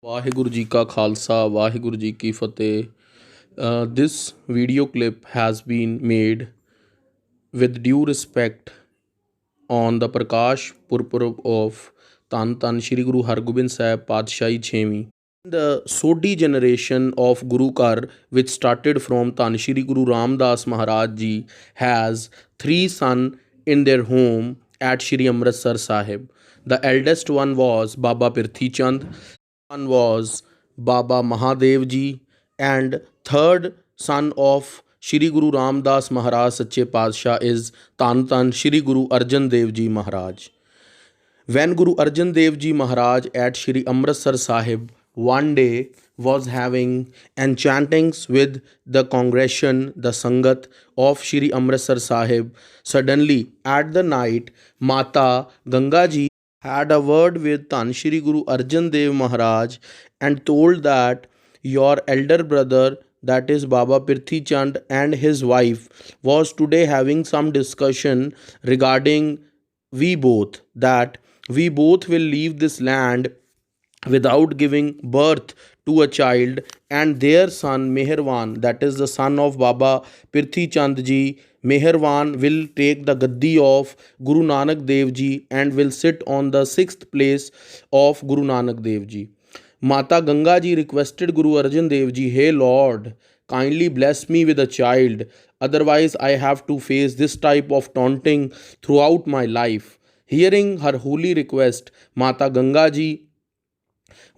ਵਾਹਿਗੁਰੂ ਜੀ ਕਾ ਖਾਲਸਾ ਵਾਹਿਗੁਰੂ ਜੀ ਕੀ ਫਤਿਹ this video clip has been made with due respect on the Prakash Purpurab of ਧੰਨ ਧੰਨ Shri Guru Hargobind Sahib ਪਾਤਸ਼ਾਹੀ ਛੇਵੀਂ the Sodhi generation of Guru Kar which started from ਧੰਨ Shri Guru Ramdas Maharaj ji has three sons in their home at Shri Amritsar Sahib. The eldest one was Baba Pirthi Chand, one was Baba Mahadev ji, and third son of Shri Guru Ramdas Maharaj Sache Padshah is Tan Tan Shri Guru Arjan Dev Ji Maharaj. When Guru Arjan Dev Ji Maharaj at Shri Amritsar Sahib one day was having enchantings with the congregation, the Sangat of Shri Amritsar Sahib, suddenly at the night, Mata Ganga Ji had a word with Tan Shri Guru Arjan Dev Maharaj and told that your elder brother, that is Baba Pirthi Chand, and his wife was today having some discussion regarding we both, that we both will leave this land without giving birth to a child, and their son Meherwan, that is the son of Baba Pirthi Chand ji, Meherwan will take the gaddi of Guru Nanak Dev ji and will sit on the sixth place of Guru Nanak Dev ji. Mata Ganga ji requested Guru Arjan Dev ji, hey Lord, kindly bless me with a child, otherwise I have to face this type of taunting throughout my life. Hearing her holy request, Mata Ganga ji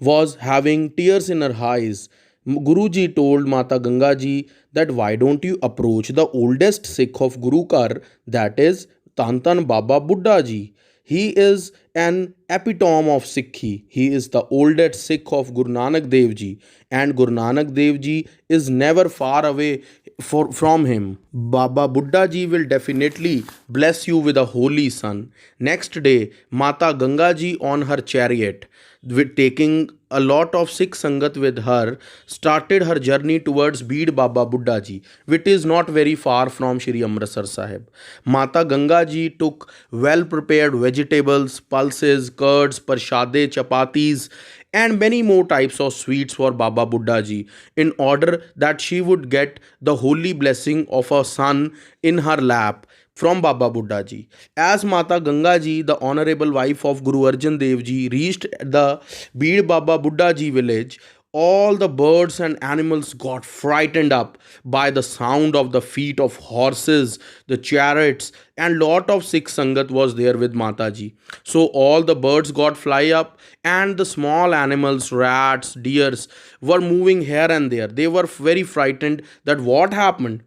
was having tears in her eyes. Guruji told Mata Ganga ji that why don't you approach the oldest Sikh of Guru Kar, that is Tan Tan Baba Buddha ji. He is an epitome of Sikhi. He is the oldest Sikh of Guru Nanak Dev ji, and Guru Nanak Dev ji is never far away from him. Baba Buddha ji will definitely bless you with a holy son. Next day, Mata Ganga ji on her chariot, with taking a lot of Sikh Sangat with her, started her journey towards Beed Baba Buddha ji, which is not very far from Shri Amritsar Sahib. Mata Ganga ji took well prepared vegetables, pulses, curds, parshade, chapatis, and many more types of sweets for Baba Buddha ji, in order that she would get the holy blessing of a son in her lap from Baba Buddha ji. As Mata Ganga ji, the honorable wife of Guru Arjan Dev ji, reached the Beed Baba Buddha ji village, all the birds and animals got frightened up by the sound of the feet of horses, the chariots, and lot of Sikh Sangat was there with Mataji. So all the birds got fly up, and the small animals, rats, deers, were moving here and there. They were very frightened that what happened.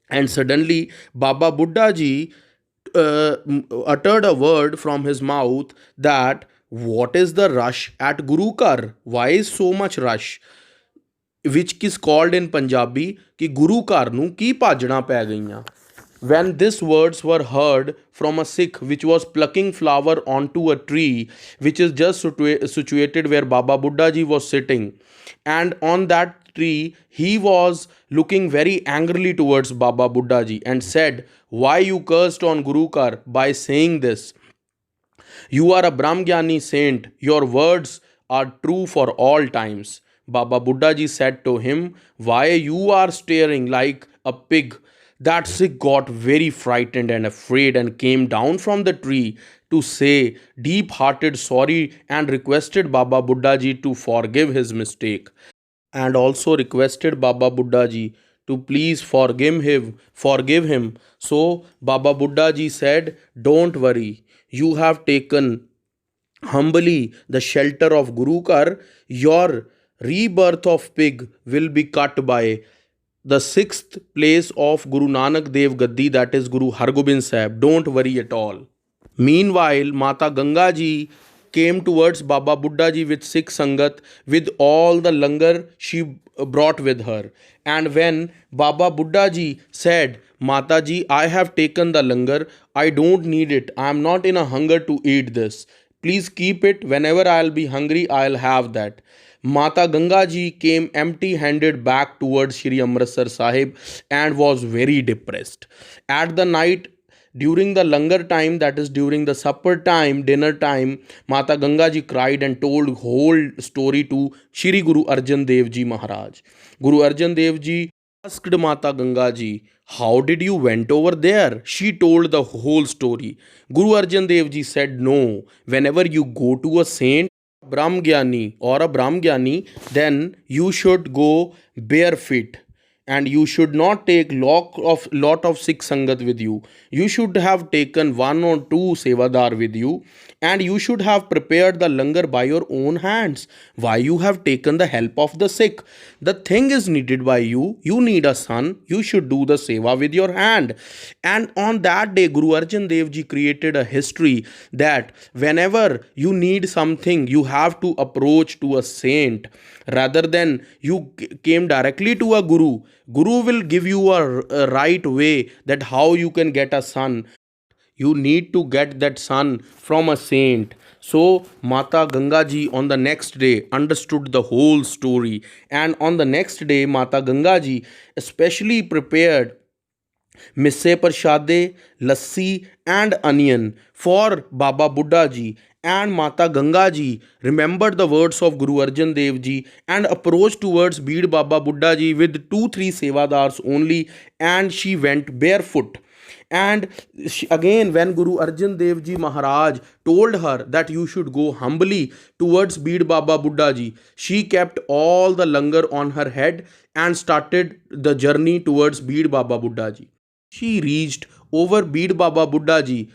And suddenly Baba Buddha ji uttered a word from his mouth that what is the rush at Guru Kar? Why is so much rush? Which is called in Punjabi कि Guru Kar nu की भाजना पै गईयां. When these words were heard from a Sikh which was plucking flower onto a tree which is just situated where Baba Buddha ji was sitting, and on that tree he was looking very angrily towards Baba Buddha ji and said, why you cursed on Guru Kar by saying this? You are a Brahmgyani saint. Your words are true for all times. Baba Buddha ji said to him, why you are staring like a pig? That Sikh got very frightened and afraid and came down from the tree to say deep-hearted sorry and requested Baba Buddha ji to forgive his mistake, and also requested Baba Buddha ji to please forgive him. So Baba Buddha ji said, don't worry, you have taken humbly the shelter of Guru Kar. Your rebirth of pig will be cut by the sixth place of Guru Nanak Dev Gaddi, that is Guru Hargobind Sahib. Don't worry at all. Meanwhile, Mata Ganga ji came towards Baba Buddha ji with Sikh Sangat with all the langar she brought with her. And when Baba Buddha ji said, Mata ji, I have taken the langar, I don't need it, I am not in a hunger to eat this. Please keep it, whenever I'll be hungry, I'll have that. Mata Ganga ji came empty handed back towards Shri Amritsar Sahib and was very depressed. At the night, During the langar time, that is during the supper time, dinner time, Mata Ganga ji cried and told whole story to Shri Guru Arjan Dev Ji Maharaj. Guru Arjan Dev Ji asked Mata Ganga ji, how did you went over there? She told the whole story. Guru Arjan Dev Ji said, no, whenever you go to a saint, Brahmgyani or a Brahmgyani, then you should go barefoot, and you should not take lot of Sikh sangat with you. You should have taken one or two sevadar with you, and you should have prepared the langar by your own hands. Why you have taken the help of the Sikh? The thing is needed by you. You need a son. You should do the seva with your hand. And on that day, Guru Arjan Dev Ji created a history that whenever you need something, you have to approach to a saint rather than you came directly to a guru. Guru will give you a right way that how you can get a son. You need to get that son from a saint. So Mata Ganga ji on the next day understood the whole story, and on the next day Mata Ganga ji especially prepared misse prashade, lassi and onion for Baba Buddha ji. And Mata Ganga ji remembered the words of Guru Arjan Dev ji and approached towards Beed Baba Buddha ji with 2-3 sevadars only, and she went barefoot. And again, when Guru Arjan Dev Ji Maharaj told her that you should go humbly towards Beed Baba Buddha Ji, she kept all the langar on her head and started the journey towards Beed Baba Buddha Ji. She reached over Beed Baba Buddha Ji.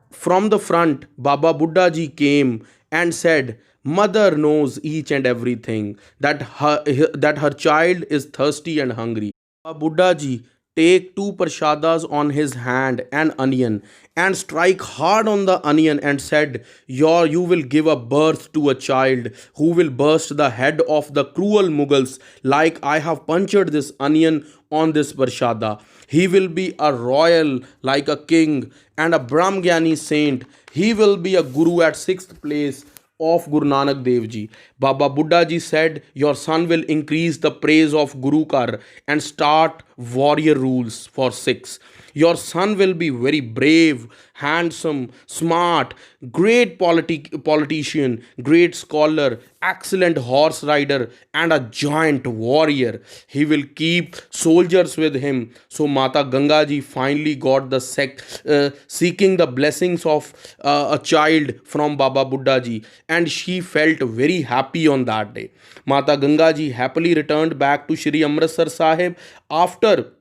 From the front, Baba Buddha Ji came and said, Mother knows each and everything, that her child is thirsty and hungry. Baba Buddha Ji take 2 prashadas on his hand and onion and strike hard on the onion and said, you will give a birth to a child who will burst the head of the cruel Mughals like I have punctured this onion on this prashada. He will be a royal like a king and a Brahmgyani saint. He will be a guru at 6th place of Guru Nanak Dev Ji. Baba Buddha Ji said, your son will increase the praise of Guru Kar and start warrior rules for Sikhs. Your son will be very brave, handsome, smart, great politician, great scholar, excellent horse rider, and a giant warrior. He will keep soldiers with him. So Mata Ganga Ji finally got the seeking the blessings of a child from Baba Buddha Ji, and she felt very happy on that day. Mata Ganga Ji happily returned back to Shri Amritsar Sahib. After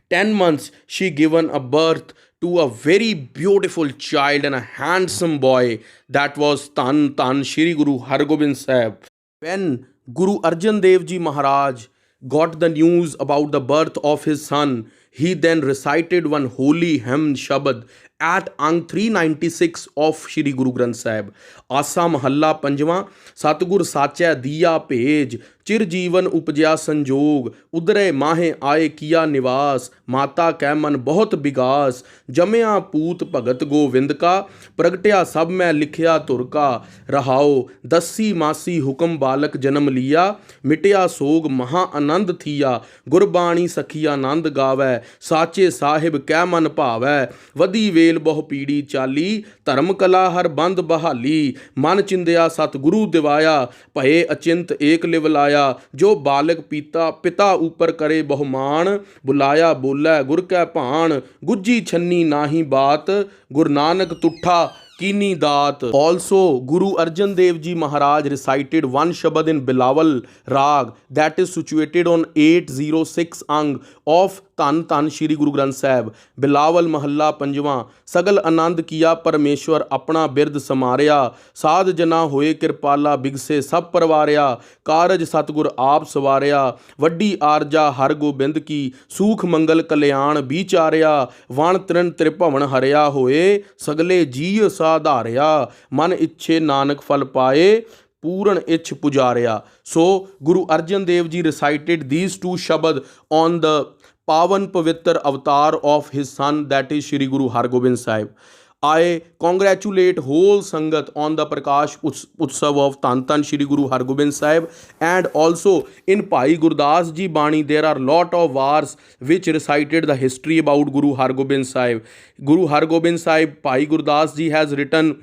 10 months, she given a birth to a very beautiful child and a handsome boy. That was Tan Shri Guru Hargobind Sahib. When Guru Arjan Dev Ji Maharaj got the news about the birth of his son, he then recited one holy hymn Shabad at Ang 396 of Shri Guru Granth Sahib. Asa Mahalla Panjwa, Satgur Sacha Diya Pej, चिर जीवन उपजया संजोग, उदरे माहे आए किया निवास, माता कै मन बहुत बिगास, जमया पूत भगत गोविंद का, प्रगट्या सब मैं लिखिया तुर का, रहाओ दसी मासी हुक्म बालक जन्म लिया, मिटया सोग महा आनंद थिया, गुरबाणी सखी आनंद गावै, साचे साहिब कै मन भावै, वदी वेल बहु पीड़ी चाली, धर्म कला हर बंद बहाली, मन चिंदया सतगुरु दिवाया, भये अचिंत एक लिव लाया, जो बालक पिता ऊपर करे बहुमान, बुलाया बोलै गुर कै भान, गुज्जी छन्नी नाही बात, गुरु नानक तुठा कीनी दात. Also, Guru Arjan Dev Ji Maharaj recited one Shabad in Bilawal Rag that is situated on 806 Ang of Tan Shri Guru Granth Sahib. Bilawal Mahalla Panjwa, Sagal Anand Kiya Parmeshwar Apna Bird Samarya, Saad Jana Hoye Kirpala Bigse Sab Parwarya, Karaj Satgur Aap Sawarya, Vaddi Arja Har Gobind Ki, Sukh Mangal Kalyan Bicharya, Van Trin Tripavan Harya Hoye, Sagle Ji Sadharya, Man Ichhe Nanak Fal Paye, Puran Ich Pujarya. So, Guru Arjan Dev Ji recited these two Shabad on the Pavan Pavitra avatar of his son, that is Shri Guru Hargobind Sahib. I congratulate whole Sangat on the Prakash Utsav of Tan Shri Guru Hargobind Sahib, and also in Bhai Gurdas Ji Bani there are lot of wars which recited the history about Guru Hargobind Sahib. Guru Hargobind Sahib, Bhai Gurdas Ji has written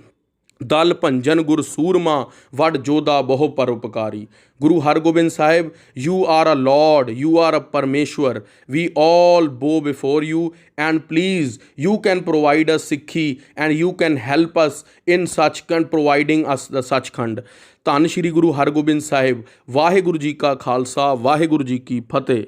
Dal ਭੰਜਨ ਗੁਰ ਸੂਰਮਾ ਵਡ ਜੋਧਾ ਬਹੁ ਪਰਉਪਕਾਰੀ. Guru Hargobind Sahib, you are a Lord, you are a Parmeshwar. We all bow before you, and please, you can provide us Sikhi and you can help us in Sachkhand, providing us the Sachkhand. ਧੰਨ ਸ਼੍ਰੀ ਗੁਰੂ ਹਰਗੋਬਿੰਦ ਸਾਹਿਬ. ਵਾਹਿਗੁਰੂ ਜੀ ਕਾ ਖਾਲਸਾ, ਵਾਹਿਗੁਰੂ ਜੀ ਕੀ ਫਤਿਹ.